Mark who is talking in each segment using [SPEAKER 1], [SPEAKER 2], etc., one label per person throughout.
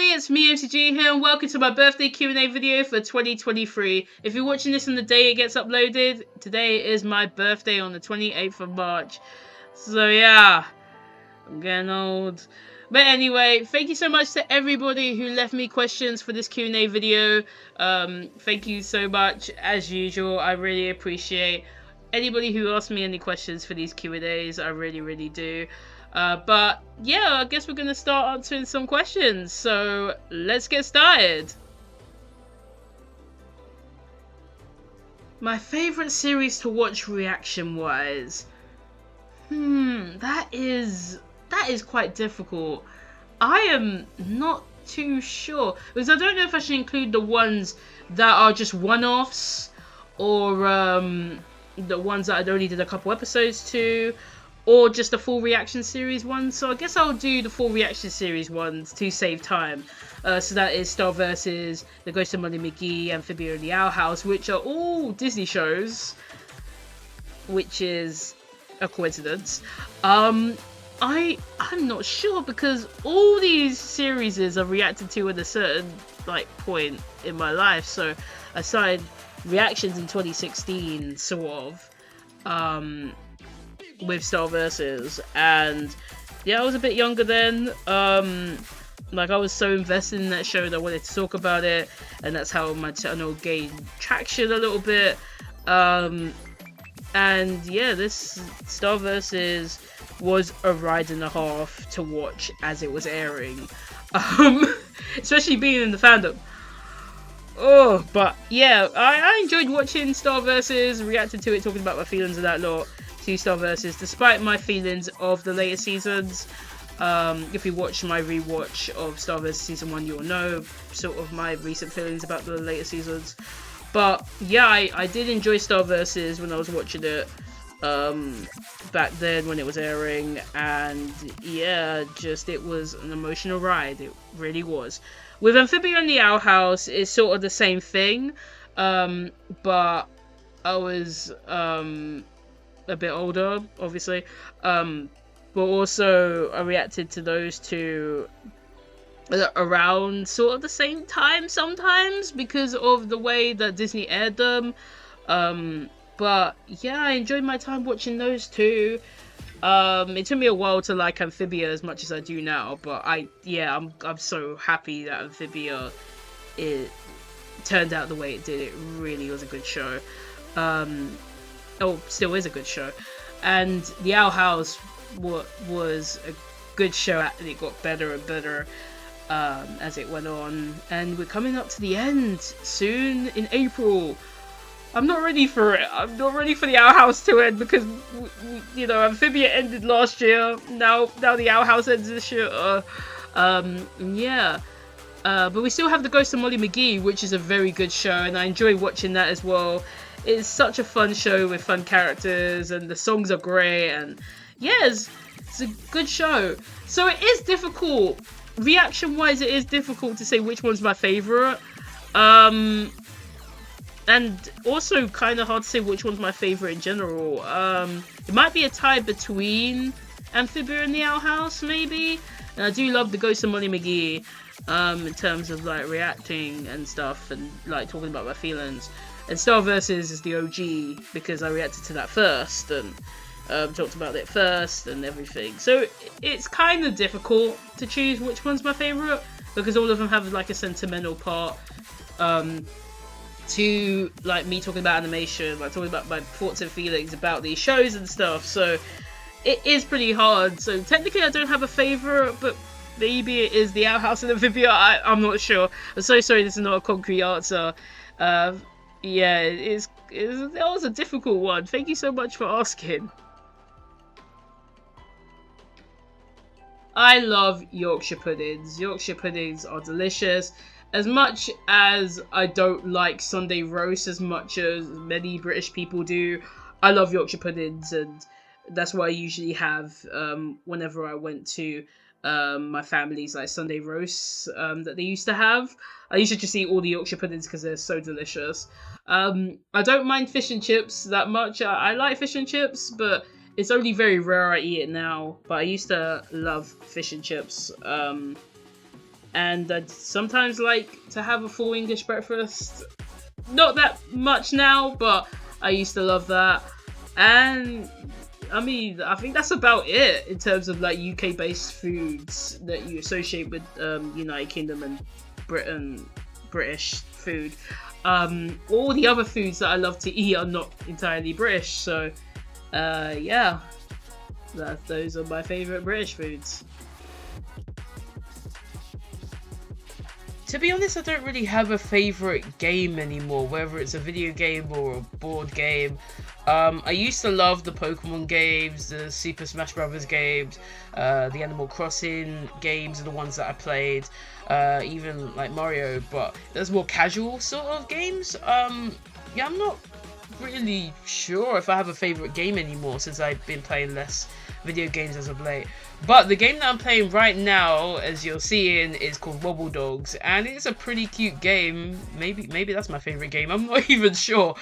[SPEAKER 1] everybody, it's me MCG here and welcome to my birthday Q&A video for 2023. If you're watching this on the day it gets uploaded, today is my birthday on the 28th of March. So yeah, I'm getting old. But anyway, thank you so much to everybody who left me questions for this Q&A video. Thank you so much, as usual. I really appreciate anybody who asked me any questions for these Q&As. I really do. But yeah, I guess we're going to start answering some questions. So let's get started. My favourite series to watch reaction-wise? That is quite difficult. I am not too sure, because I don't know if I should include the ones that are just one-offs, or the ones that I only did a couple episodes to, or just the full reaction series ones. So I guess I'll do the full reaction series ones to save time. So that is Star vs, The Ghost of Molly McGee, Amphibia and the Owl House, which are all Disney shows, which is a coincidence. I'm not sure, because all these series are reacted to at a certain point in my life. So I started reactions in 2016, sort of, with Star vs, and yeah, I was a bit younger then. I was so invested in that show that I wanted to talk about it, and that's how my channel gained traction a little bit. And yeah, this Star vs was a ride and a half to watch as it was airing, especially being in the fandom. Oh, but yeah, I enjoyed watching Star vs, reacted to it, talking about my feelings of that lot to Star vs, despite my feelings of the later seasons. If you watch my rewatch of Star vs season 1, you'll know sort of my recent feelings about the later seasons. But yeah, I did enjoy Star vs when I was watching it back then when it was airing, and yeah, it was an emotional ride. It really was. With Amphibia and the Owl House, it's sort of the same thing, but I was a bit older, obviously, but also I reacted to those two around sort of the same time sometimes because of the way that Disney aired them. But yeah, I enjoyed my time watching those two. It took me a while to like Amphibia as much as I do now, but I'm so happy that Amphibia turned out the way it did. It really was a good show. Still is a good show. And The Owl House was a good show, and it got better and better as it went on. And we're coming up to the end soon in April. I'm not ready for it. I'm not ready for The Owl House to end, because Amphibia ended last year. Now The Owl House ends this year. Yeah. But we still have The Ghost of Molly McGee, which is a very good show, and I enjoy watching that as well. It's such a fun show with fun characters, and the songs are great, and yeah, it's a good show. So it is difficult, reaction-wise, it is difficult to say which one's my favourite. And also kind of hard to say which one's my favourite in general. It might be a tie between Amphibia and the Owl House, maybe. And I do love The Ghost of Molly McGee, in terms of reacting and stuff, and talking about my feelings. And Star vs is the OG because I reacted to that first and talked about it first and everything. So it's kind of difficult to choose which one's my favourite, because all of them have a sentimental part to me talking about animation, talking about my thoughts and feelings about these shows and stuff. So it is pretty hard. So technically I don't have a favourite, but maybe it is The Owl House and Amphibia. I'm not sure. I'm so sorry, this is not a concrete answer. Yeah, that was a difficult one. Thank you so much for asking. I love Yorkshire puddings. Yorkshire puddings are delicious. As much as I don't like Sunday roast as much as many British people do, I love Yorkshire puddings, and that's what I usually have whenever I went to my family's Sunday roasts that they used to have. I used to just eat all the Yorkshire puddings because they're so delicious. I don't mind fish and chips that much. I like fish and chips, but it's only very rare I eat it now. But I used to love fish and chips. and I sometimes like to have a full English breakfast. Not that much now, but I used to love that. And I mean, I think that's about it in terms of like UK based foods that you associate with United Kingdom and British food. All the other foods that I love to eat are not entirely British, so yeah, those are my favourite British foods. To be honest, I don't really have a favourite game anymore, whether it's a video game or a board game. I used to love the Pokemon games, the Super Smash Brothers games, the Animal Crossing games are the ones that I played, even like Mario, but there's more casual sort of games. Yeah, I'm not really sure if I have a favourite game anymore since I've been playing less video games as of late. But the game that I'm playing right now, as you're seeing, is called Wobble Dogs, and it's a pretty cute game. Maybe that's my favourite game, I'm not even sure.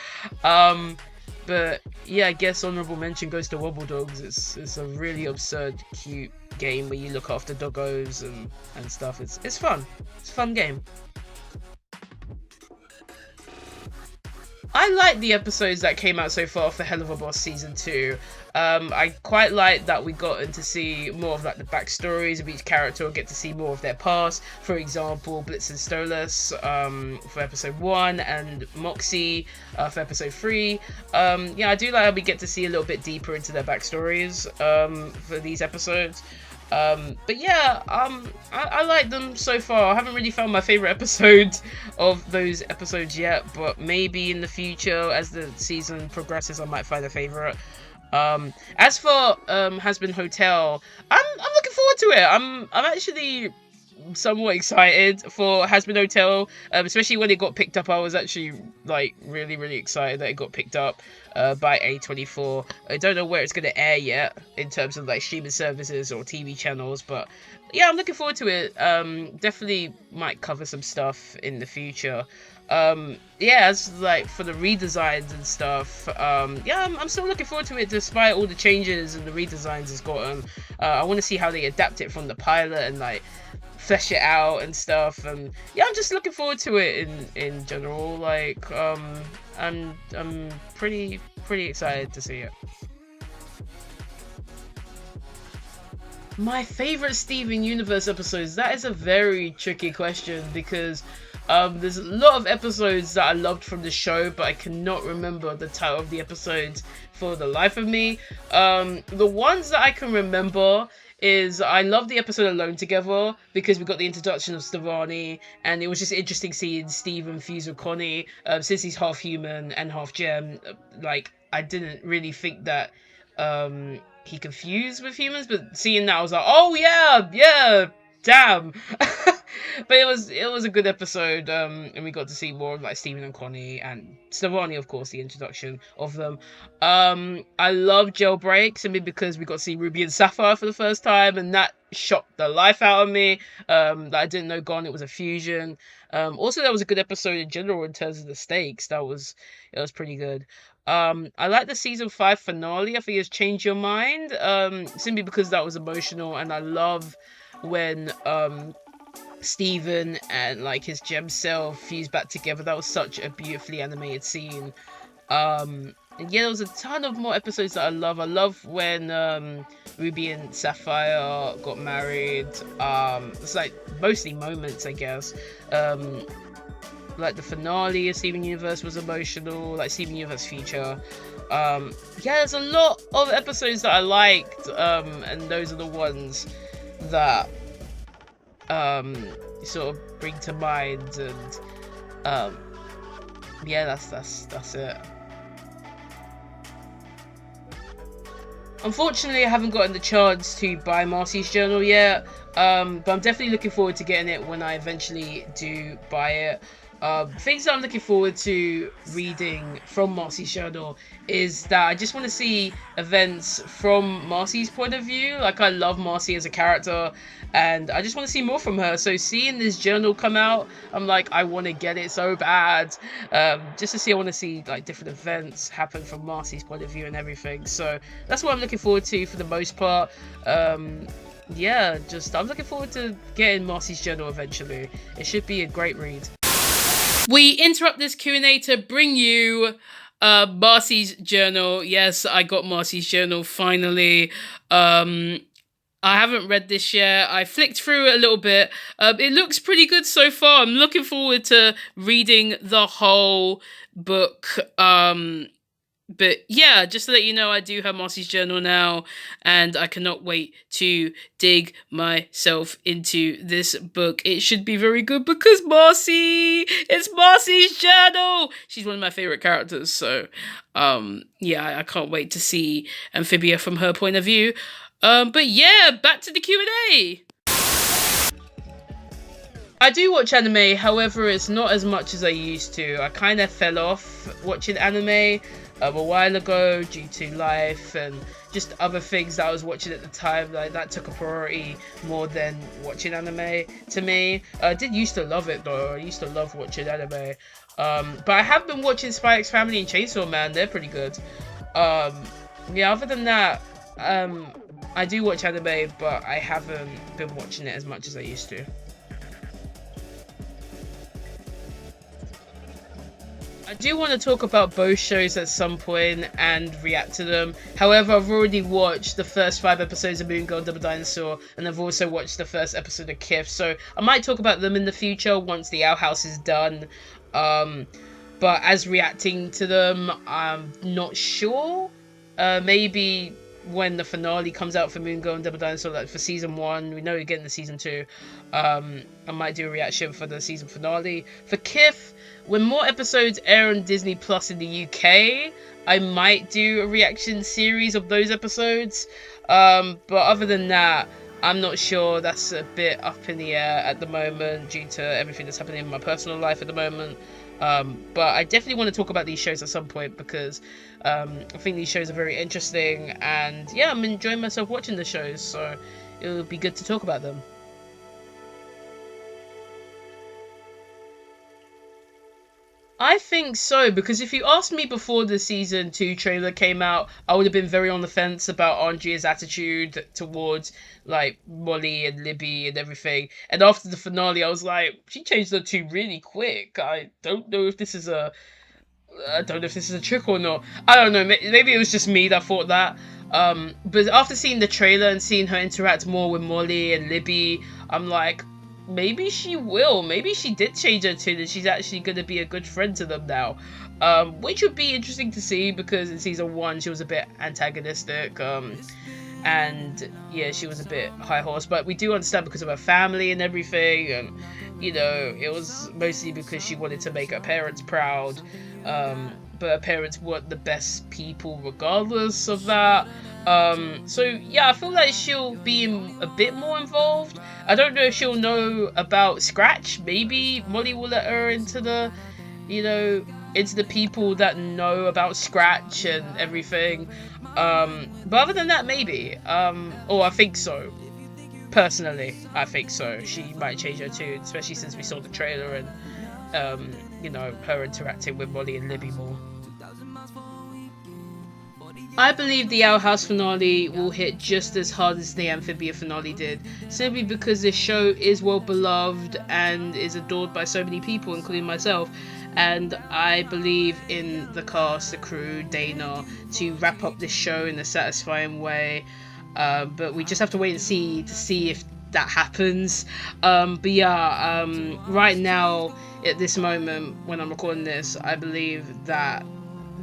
[SPEAKER 1] But yeah, I guess honourable mention goes to Wobble Dogs. It's a really absurd, cute game where you look after doggos and stuff. It's fun. It's a fun game. I like the episodes that came out so far for Hell of a Boss Season 2. I quite like that we got to see more of like the backstories of each character, or get to see more of their past. For example, Blitz and Stolas for episode 1, and Moxie for episode 3. Yeah, I do like how we get to see a little bit deeper into their backstories for these episodes. But yeah, I like them so far. I haven't really found my favourite episode of those episodes yet, but maybe in the future, as the season progresses, I might find a favourite. As for Hazbin Hotel, I'm looking forward to it. I'm actually somewhat excited for Hazbin Hotel, especially when it got picked up. I was actually like really excited that it got picked up by A24. I don't know where it's going to air yet in terms of like streaming services or TV channels, but yeah, I'm looking forward to it. Definitely might cover some stuff in the future. Yeah, as like for the redesigns and stuff, yeah, I'm still looking forward to it despite all the changes and the redesigns it's gotten. I want to see how they adapt it from the pilot and like flesh it out and stuff, and yeah, I'm just looking forward to it in general. Like I'm pretty excited to see it. My favorite Steven Universe episodes, that is a very tricky question, because there's a lot of episodes that I loved from the show, but I cannot remember the title of the episodes for the life of me. The ones that I can remember is I love the episode Alone Together, because we got the introduction of Stevani, and it was just interesting seeing Steven fuse with Connie, since he's half human and half gem. Like, I didn't really think that he could fuse with humans, but seeing that I was like, oh yeah, damn. But it was a good episode, and we got to see more of like Steven and Connie and Stevani, of course, the introduction of them. I love Jailbreak simply because we got to see Ruby and Sapphire for the first time, and that shocked the life out of me. That I didn't know Gone, it was a fusion. Also, that was a good episode in general in terms of the stakes. It was pretty good. I like the season 5 finale. I think it's Change Your Mind, simply because that was emotional, and I love when Steven and like his gem self fused back together. That was such a beautifully animated scene. And yeah, there was a ton of more episodes that I love. I love when Ruby and Sapphire got married. It's like mostly moments, I guess. Like the finale of Steven Universe was emotional, like Steven Universe Future. Yeah, there's a lot of episodes that I liked, and those are the ones that sort of bring to mind, and yeah, that's it. Unfortunately, I haven't gotten the chance to buy Marcy's journal yet, but I'm definitely looking forward to getting it when I eventually do buy it. Things that I'm looking forward to reading from Marcy's journal is that I just want to see events from Marcy's point of view. Like, I love Marcy as a character, and I just want to see more from her. So seeing this journal come out, I'm like, I want to get it so bad. Just to see, I want to see like different events happen from Marcy's point of view and everything. So that's what I'm looking forward to for the most part. yeah, I'm looking forward to getting Marcy's Journal eventually. It should be a great read. We interrupt this Q&A to bring you Marcy's Journal. Yes, I got Marcy's Journal finally. I haven't read this yet. I flicked through it a little bit. It looks pretty good so far. I'm looking forward to reading the whole book. But yeah, just to let you know, I do have Marcy's Journal now, and I cannot wait to dig myself into this book. It should be very good because it's Marcy's Journal! She's one of my favourite characters, so yeah, I can't wait to see Amphibia from her point of view. But yeah, back to the Q&A! I do watch anime, however, it's not as much as I used to. I kind of fell off watching anime a while ago due to life and just other things that I was watching at the time. Like, that took a priority more than watching anime to me. I did used to love it though. I used to love watching anime. But I have been watching Spy X Family and Chainsaw Man. They're pretty good. Yeah, other than that, I do watch anime, but I haven't been watching it as much as I used to. I do want to talk about both shows at some point and react to them. However, I've already watched the first 5 episodes of Moonglow and Double Dinosaur, and I've also watched the first episode of Kif, so I might talk about them in the future once the Owl House is done. But as reacting to them, I'm not sure. Maybe when the finale comes out for Moonglow and Double Dinosaur, like for season 1, we know we're getting the season 2. I might do a reaction for the season finale. For Kif, when more episodes air on Disney Plus in the UK, I might do a reaction series of those episodes. But other than that, I'm not sure. That's a bit up in the air at the moment due to everything that's happening in my personal life at the moment. But I definitely want to talk about these shows at some point because I think these shows are very interesting, and yeah, I'm enjoying myself watching the shows, so it'll be good to talk about them. I think so, because if you asked me before the season 2 trailer came out, I would have been very on the fence about Andrea's attitude towards like Molly and Libby and everything. And after the finale, I was like, she changed her tune really quick. I don't know if this is a trick or not. I don't know. Maybe it was just me that thought that. But after seeing the trailer and seeing her interact more with Molly and Libby, I'm like, maybe she will. Maybe she did change her tune and she's actually going to be a good friend to them now. Which would be interesting to see because in season 1 she was a bit antagonistic. And yeah, she was a bit high horse. But we do understand because of her family and everything. And, you know, it was mostly because she wanted to make her parents proud. But her parents weren't the best people regardless of that. So yeah, I feel like she'll be a bit more involved. I don't know if she'll know about Scratch. Maybe Molly will let her into the, into the people that know about Scratch and everything. But other than that, maybe. Or I think so. Personally, I think so. She might change her tune, especially since we saw the trailer and, her interacting with Molly and Libby more. I believe the Owl House finale will hit just as hard as the Amphibia finale did, simply because this show is well beloved and is adored by so many people, including myself, and I believe in the cast, the crew, Dana, to wrap up this show in a satisfying way, but we just have to wait and see to see if that happens. But yeah, right now, at this moment, when I'm recording this, I believe that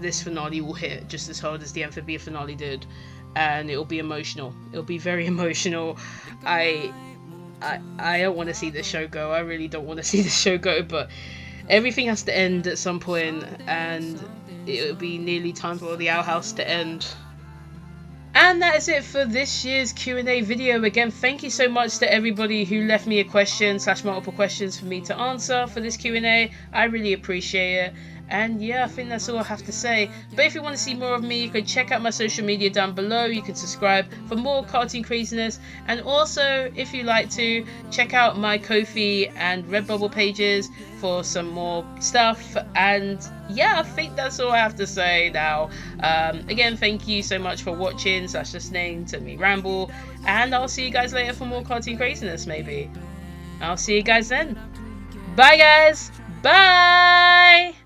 [SPEAKER 1] this finale will hit just as hard as the Amphibia finale did, and it'll be emotional. It'll be very emotional. I don't want to see this show go. I really don't want to see this show go, but everything has to end at some point, and it'll be nearly time for the Owl House to end. And that is it for this year's Q&A video. Again, thank you so much to everybody who left me a question / multiple questions for me to answer for this Q&A. I really appreciate it. And yeah, I think that's all I have to say. But if you want to see more of me, you can check out my social media down below. You can subscribe for more cartoon craziness. And also, if you like to, check out my Ko-fi and Redbubble pages for some more stuff. And yeah, I think that's all I have to say now. Again, thank you so much for watching / listening to me ramble. And I'll see you guys later for more cartoon craziness, maybe. I'll see you guys then. Bye, guys. Bye.